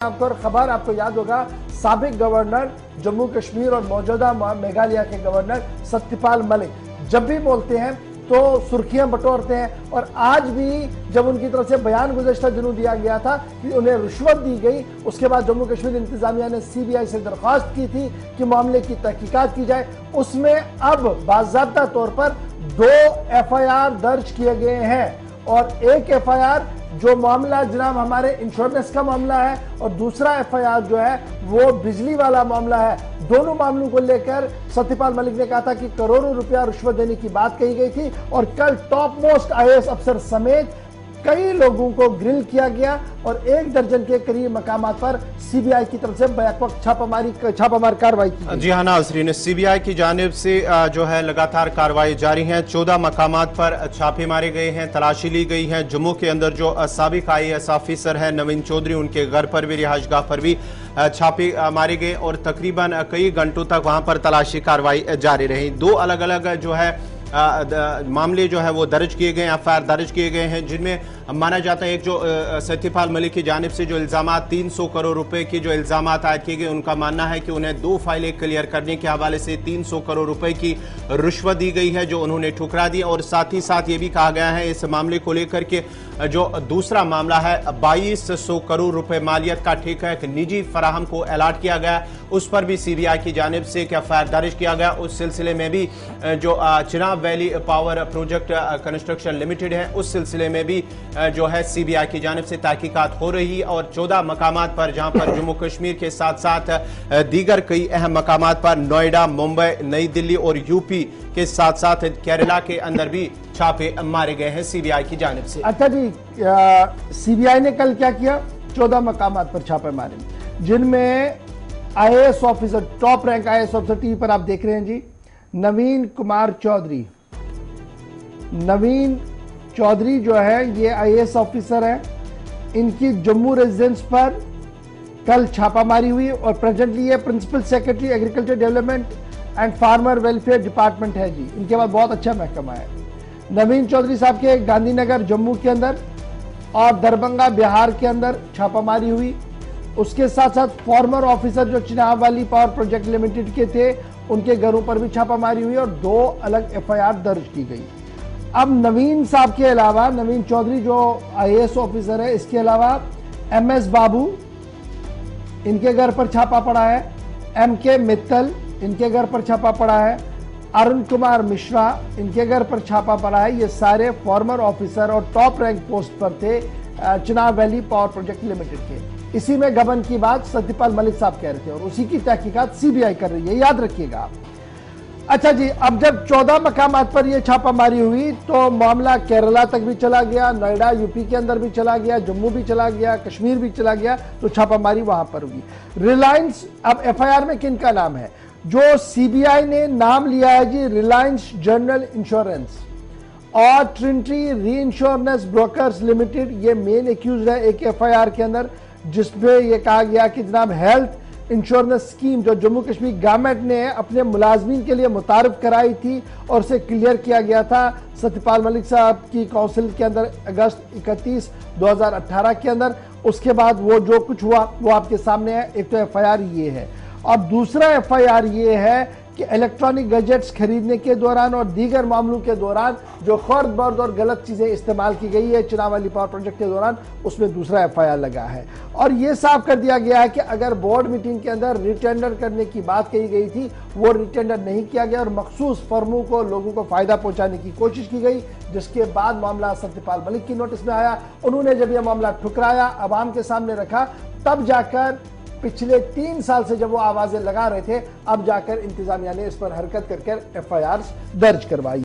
आपको खबर आपको याद होगा, साबिक गवर्नर जम्मू कश्मीर और मौजूदा मेघालय के गवर्नर सत्यपाल मलिक जब भी बोलते हैं तो सुर्खियां बटोरते हैं। और आज भी जब उनकी तरफ से बयान गुज़श्ता दिनों दिया गया था कि उन्हें रिश्वत दी गई, उसके बाद जम्मू कश्मीर इंतजामिया ने सीबीआई से दरख्वास्त की थी कि मामले की तहकीकात की जाए। उसमें अब बाज़ाब्ता तौर पर 2 एफआईआर दर्ज किए गए हैं और एक एफआईआर जो मामला जनाब हमारे इंश्योरेंस का मामला है और दूसरा एफआईआर जो है वो बिजली वाला मामला है। दोनों मामलों को लेकर सत्यपाल मलिक ने कहा था कि करोड़ों रुपया रिश्वत देने की बात कही गई थी और कल टॉप मोस्ट आईएएस अफसर समेत कई लोगों को ग्रिल किया गया और 1 दर्जन के करीब मकामात पर सीबीआई की तरफ से बैक वक्त छापामार कार्रवाई की। जी हाँ नाज़रीन, सीबीआई की जानिब से जो है लगातार कार्रवाई जारी है। 14 मकामात पर छापे मारे गए हैं, तलाशी ली गई है। जम्मू के अंदर जो साबिक आईएएस ऑफिसर है नवीन चौधरी, उनके घर पर भी, रिहाइशगाह पर भी छापे मारे गए और तकरीबन कई घंटों तक वहां पर तलाशी कार्रवाई जारी रही। 2 अलग अलग जो है मामले जो है वो दर्ज किए गए, एफआईआर दर्ज किए गए हैं, जिनमें माना जाता है एक जो सत्यपाल मलिक की जानिब से जो इल्जामात 300 करोड़ रुपए के जो इल्जामात आयद किए गए, उनका मानना है कि उन्हें 2 फाइलें क्लियर करने के हवाले से 300 करोड़ रुपए की रिश्वत दी गई है जो उन्होंने ठुकरा दी। और साथ ही साथ ये भी कहा गया है इस मामले को लेकर के जो दूसरा मामला है 2200 करोड़ रुपए मालियत का ठेका एक निजी फराहम को अलॉट किया गया, उस पर भी सीबीआई की जानिब से एक एफआईआर दर्ज किया गया। उस सिलसिले में भी जो Chenab valley power project construction limited है, उस सिलसिले में भी जो है सीबीआई की जानिब से तहकीकात हो रही और 14 मकामात पर, जहां पर जम्मू कश्मीर के साथ साथ दीगर कई अहम मकामात पर नोएडा, मुंबई, नई दिल्ली और यूपी के साथ साथ केरला के अंदर भी छापे मारे गए हैं सीबीआई की जानिब से। अच्छा जी, सीबीआई ने कल क्या किया? 14 मकामात पर छापे मारे, जिनमें IAS officer, top rank IAS officer, TV पर आप देख रहे हैं जी, नवीन कुमार चौधरी। नवीन चौधरी जो है ये आईएएस ऑफिसर है, इनकी जम्मू रेजिडेंस पर कल छापामारी हुई और प्रेजेंटली ये principal secretary agriculture development and farmer welfare department है जी। इनके बाद बहुत अच्छा महकमा है। नवीन चौधरी साहब के गांधीनगर जम्मू के अंदर और दरभंगा बिहार के अंदर छापामारी हुई। उसके साथ साथ फॉर्मर ऑफिसर जो चिनाब वाली पावर प्रोजेक्ट लिमिटेड के थे, उनके घरों पर भी छापामारी हुई और 2 अलग एफआईआर दर्ज की गई। अब नवीन साहब के अलावा, नवीन चौधरी जो आईएएस ऑफिसर है, इसके अलावा एमएस बाबू, इनके घर पर छापा पड़ा है। एमके मित्तल, इनके घर पर छापा पड़ा है। अरुण कुमार मिश्रा, इनके घर पर छापा पड़ा है। ये सारे फॉर्मर ऑफिसर और टॉप रैंक पोस्ट पर थे Chenab valley power project limited के। इसी में गबन की बात सत्यपाल मलिक साहब कह रहे थे और उसी की तहकीकात सीबीआई कर रही है, याद रखिएगा आप। अच्छा जी, अब जब 14 मकामात पर यह छापामारी हुई तो मामला केरला तक भी चला गया, नोएडा यूपी के अंदर भी चला गया, जम्मू भी चला गया, कश्मीर भी चला गया, तो छापामारी वहां पर हुई। रिलायंस, अब एफआईआर में किन का नाम है? जो सीबीआई ने नाम लिया है जी, रिलायंस जनरल इंश्योरेंस और ट्रिनिटी री इंश्योरेंस ब्रोकर्स लिमिटेड, ये मेन एक्यूज है एक एफआईआर के अंदर, जिसमें यह कहा गया कि जनाब हेल्थ इंश्योरेंस स्कीम जो जम्मू कश्मीर गवर्नमेंट ने अपने मुलाजमीन के लिए मुतारिफ कराई थी और उसे क्लियर किया गया था सत्यपाल मलिक साहब की काउंसिल के अंदर अगस्त 31, 2018 के अंदर। उसके बाद वो जो कुछ हुआ वो आपके सामने है। एक तो एफआईआर ये है और दूसरा एफआईआर ये है कि इलेक्ट्रॉनिक गैजेट्स खरीदने के दौरान और दीगर मामलों के दौरान जो खर्द बर्द और गलत चीजें इस्तेमाल की गई है चिनाब वाली पावर प्रोजेक्ट के दौरान, उसमें दूसरा एफआईआर लगा है। और यह साफ कर दिया गया है कि अगर बोर्ड मीटिंग के अंदर रिटेंडर करने की बात कही गई थी, वो रिटेंडर नहीं किया गया और मखसूस फर्मों को, लोगों को फायदा पहुंचाने की कोशिश की गई, जिसके बाद मामला सत्यपाल मलिक की नोटिस में आया। उन्होंने जब यह मामला ठुकराया, अवाम के सामने रखा, तब जाकर पिछले 3 साल से जब वो आवाजें लगा रहे थे, अब जाकर इंतजामिया ने इस पर हरकत करके एफआईआर दर्ज करवाई।